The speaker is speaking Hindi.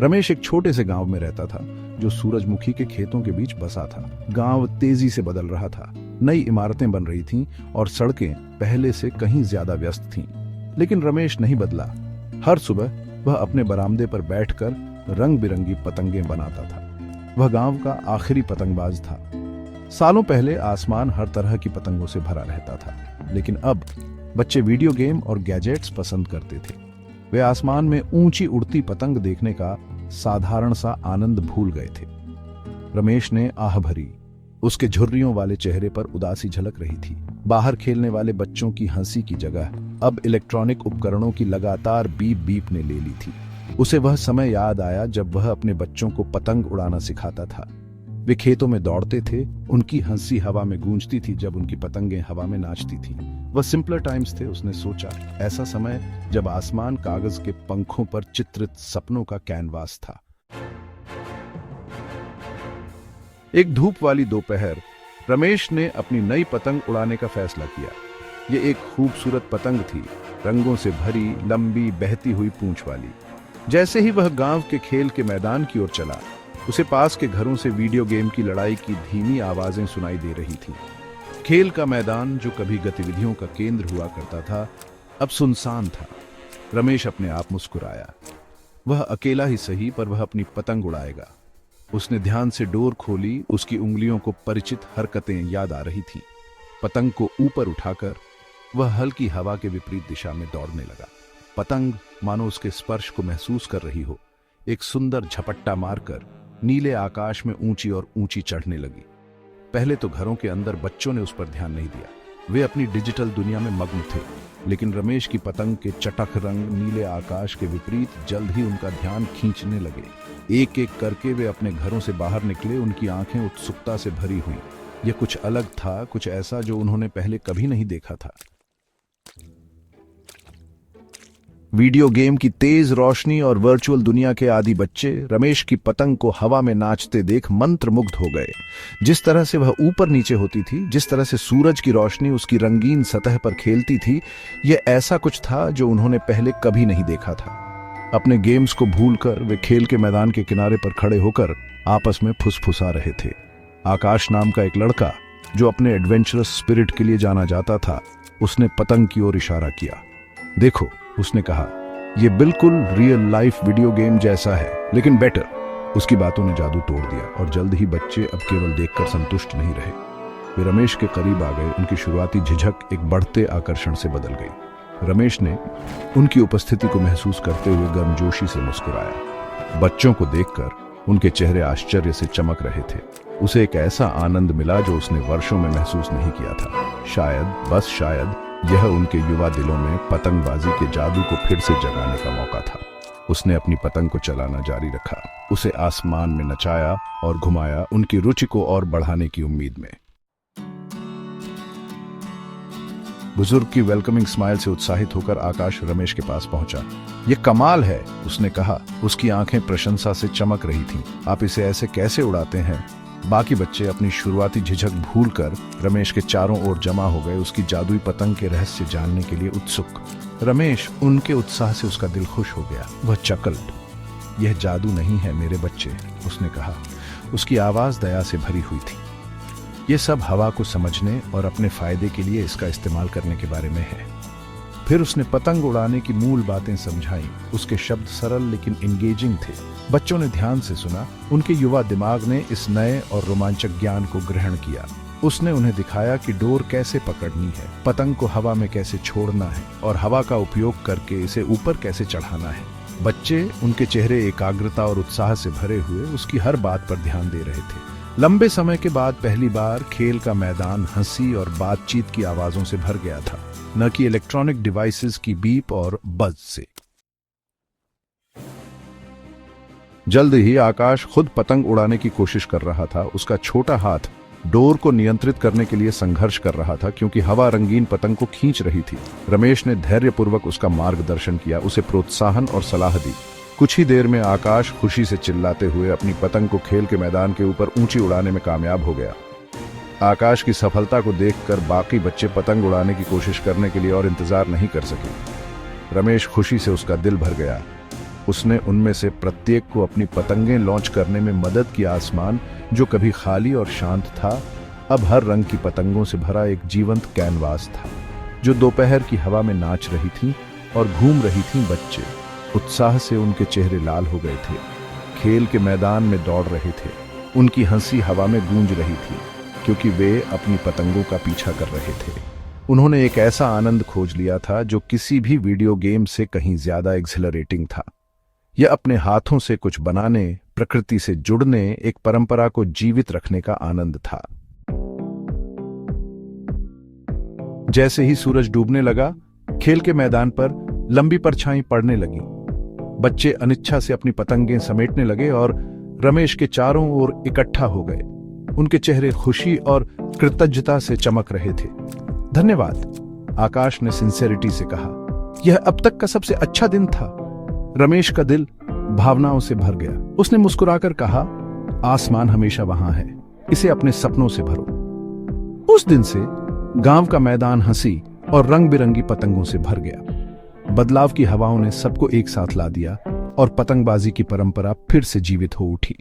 रमेश एक छोटे से गांव में रहता था जो सूरजमुखी के खेतों के बीच बसा था। गांव तेजी से बदल रहा था। नई इमारतें बन रही थीं और सड़कें पहले से कहीं ज्यादा व्यस्त थीं। लेकिन रमेश नहीं बदला। हर सुबह वह अपने बरामदे पर बैठकर रंग बिरंगी पतंगें बनाता था। वह गांव का आखिरी पतंगबाज था। सालों पहले आसमान हर तरह की पतंगों से भरा रहता था, लेकिन अब बच्चे वीडियो गेम और गैजेट्स पसंद करते थे। वे आसमान में ऊंची उड़ती पतंग देखने का साधारण सा आनंद भूल गए थे। रमेश ने आह भरी। उसके झुर्रियों वाले चेहरे पर उदासी झलक रही थी। बाहर खेलने वाले बच्चों की हंसी की जगह अब इलेक्ट्रॉनिक उपकरणों की लगातार बीप बीप ने ले ली थी। उसे वह समय याद आया जब वह अपने बच्चों को पतंग उड़ाना सिखाता था। वे खेतों में दौड़ते थे, उनकी हंसी हवा में गूंजती थी जब उनकी पतंगें हवा में नाचती थीं। वह सिंपलर टाइम्स थे, उसने सोचा। ऐसा समय जब आसमान कागज के पंखों पर चित्रित सपनों का कैनवास था। एक धूप वाली दोपहर रमेश ने अपनी नई पतंग उड़ाने का फैसला किया। ये एक खूबसूरत पतंग थी, रंगों से भरी, लंबी, बहती हुई पूंछ वाली। जैसे ही वह गांव के खेल के मैदान की ओर चला, उसे पास के घरों से वीडियो गेम की लड़ाई की धीमी आवाजें सुनाई दे रही थीं। खेल का मैदान जो कभी गतिविधियों का केंद्र हुआ करता था, अब सुनसान था। रमेश अपने आप मुस्कुराया। वह अकेला ही सही, पर वह अपनी पतंग उड़ाएगा। उसने ध्यान से डोर खोली। उसकी उंगलियों को परिचित हरकतें याद आ रही थीं। पतंग को ऊपर उठाकर वह हल्की हवा के विपरीत दिशा में दौड़ने लगा। पतंग मानो उसके स्पर्श को महसूस कर रही हो, एक सुंदर झपट्टा मारकर नीले आकाश में ऊंची और ऊंची चढ़ने लगी। पहले तो घरों के अंदर बच्चों ने उस पर ध्यान नहीं दिया। वे अपनी डिजिटल दुनिया में मग्न थे, लेकिन रमेश की पतंग के चटख रंग नीले आकाश के विपरीत जल्द ही उनका ध्यान खींचने लगे। एक एक करके वे अपने घरों से बाहर निकले, उनकी आंखें उत्सुकता से भरी हुई। यह कुछ अलग था, कुछ ऐसा जो उन्होंने पहले कभी नहीं देखा था। वीडियो गेम की तेज रोशनी और वर्चुअल दुनिया के आदी बच्चे रमेश की पतंग को हवा में नाचते देख मंत्रमुग्ध हो गए। जिस तरह से वह ऊपर नीचे होती थी, जिस तरह से सूरज की रोशनी उसकी रंगीन सतह पर खेलती थी, यह ऐसा कुछ था जो उन्होंने पहले कभी नहीं देखा था। अपने गेम्स को भूलकर वे खेल के मैदान के किनारे पर खड़े होकर आपस में फुसफुसा रहे थे। आकाश नाम का एक लड़का, जो अपने एडवेंचरस स्पिरिट के लिए जाना जाता था, उसने पतंग की ओर इशारा किया। देखो, उसने कहा, यह बिल्कुल रियल लाइफ वीडियो गेम जैसा है, लेकिन बेटर। उसकी बातों ने जादू तोड़ दिया और जल्द ही बच्चे अब केवल देखकर संतुष्ट नहीं रहे। वे रमेश के करीब आ गए। उनकी शुरुआती झिझक एक बढ़ते आकर्षण से बदल गई। रमेश ने उनकी उपस्थिति को महसूस करते हुए गर्मजोशी से मुस्कुराया। बच्चों को देखकर उनके चेहरे आश्चर्य से चमक रहे थे। उसे एक ऐसा आनंद मिला जो उसने वर्षों में महसूस नहीं किया था। शायद, बस शायद, यह उनके युवा दिलों में पतंगबाजी के जादू को फिर से जगाने का मौका था। उसने अपनी पतंग को चलाना जारी रखा, उसे आसमान में नचाया और घुमाया, उनकी रुचि को और बढ़ाने की उम्मीद में। बुजुर्ग की वेलकमिंग स्माइल से उत्साहित होकर आकाश रमेश के पास पहुंचा। यह कमाल है, उसने कहा। उसकी आंखें प्रशंसा से चमक रही थीं। आप इसे ऐसे कैसे उड़ाते हैं? बाकी बच्चे अपनी शुरुआती झिझक भूलकर रमेश के चारों ओर जमा हो गए, उसकी जादुई पतंग के रहस्य जानने के लिए उत्सुक। रमेश, उनके उत्साह से उसका दिल खुश हो गया। वह चकल्ट, यह जादू नहीं है मेरे बच्चे, उसने कहा। उसकी आवाज दया से भरी हुई थी। यह सब हवा को समझने और अपने फायदे के लिए इसका इस्तेमाल करने के बारे में है। फिर उसने पतंग उड़ाने की मूल बातें समझाईं। उसके शब्द सरल लेकिन एंगेजिंग थे। बच्चों ने ध्यान से सुना। उनके युवा दिमाग ने इस नए और रोमांचक ज्ञान को ग्रहण किया। उसने उन्हें दिखाया कि डोर कैसे पकड़नी है, पतंग को हवा में कैसे छोड़ना है और हवा का उपयोग करके इसे ऊपर कैसे चढ़ाना है। बच्चे, उनके चेहरे एकाग्रता और उत्साह से भरे हुए, उसकी हर बात पर ध्यान दे रहे थे। लंबे समय के बाद पहली बार खेल का मैदान हंसी और बातचीत की आवाजों से भर गया था, न कि इलेक्ट्रॉनिक डिवाइसेस की बीप और बज से। जल्द ही आकाश खुद पतंग उड़ाने की कोशिश कर रहा था। उसका छोटा हाथ डोर को नियंत्रित करने के लिए संघर्ष कर रहा था, क्योंकि हवा रंगीन पतंग को खींच रही थी। रमेश ने धैर्यपूर्वक उसका मार्गदर्शन किया, उसे प्रोत्साहन और सलाह दी। कुछ ही देर में आकाश खुशी से चिल्लाते हुए अपनी पतंग को खेल के मैदान के ऊपर ऊंची उड़ाने में कामयाब हो गया। आकाश की सफलता को देखकर बाकी बच्चे पतंग उड़ाने की कोशिश करने के लिए और इंतजार नहीं कर सके। रमेश खुशी से उसका दिल भर गया। उसने उनमें से प्रत्येक को अपनी पतंगें लॉन्च करने में मदद की। आसमान जो कभी खाली और शांत था, अब हर रंग की पतंगों से भरा एक जीवंत कैनवास था, जो दोपहर की हवा में नाच रही थी और घूम रही थीं। बच्चे उत्साह से उनके चेहरे लाल हो गए थे, खेल के मैदान में दौड़ रहे थे। उनकी हंसी हवा में गूंज रही थी, क्योंकि वे अपनी पतंगों का पीछा कर रहे थे। उन्होंने एक ऐसा आनंद खोज लिया था जो किसी भी वीडियो गेम से कहीं ज्यादा एक्सिलरेटिंग था। यह अपने हाथों से कुछ बनाने, प्रकृति से जुड़ने, एक परंपरा को जीवित रखने का आनंद था। जैसे ही सूरज डूबने लगा, खेल के मैदान पर लंबी परछाई पड़ने लगी। बच्चे अनिच्छा से अपनी पतंगें समेटने लगे और रमेश के चारों ओर इकट्ठा हो गए। उनके चेहरे खुशी और कृतज्ञता से चमक रहे थे। धन्यवाद, आकाश ने सिंसेरिटी से कहा। यह अब तक का सबसे अच्छा दिन था। रमेश का दिल भावनाओं से भर गया। उसने मुस्कुराकर कहा, आसमान हमेशा वहां है, इसे अपने सपनों से भरो। उस दिन से गांव का मैदान हंसी और रंग बिरंगी पतंगों से भर गया। बदलाव की हवाओं ने सबको एक साथ ला दिया और पतंगबाजी की परंपरा फिर से जीवित हो उठी।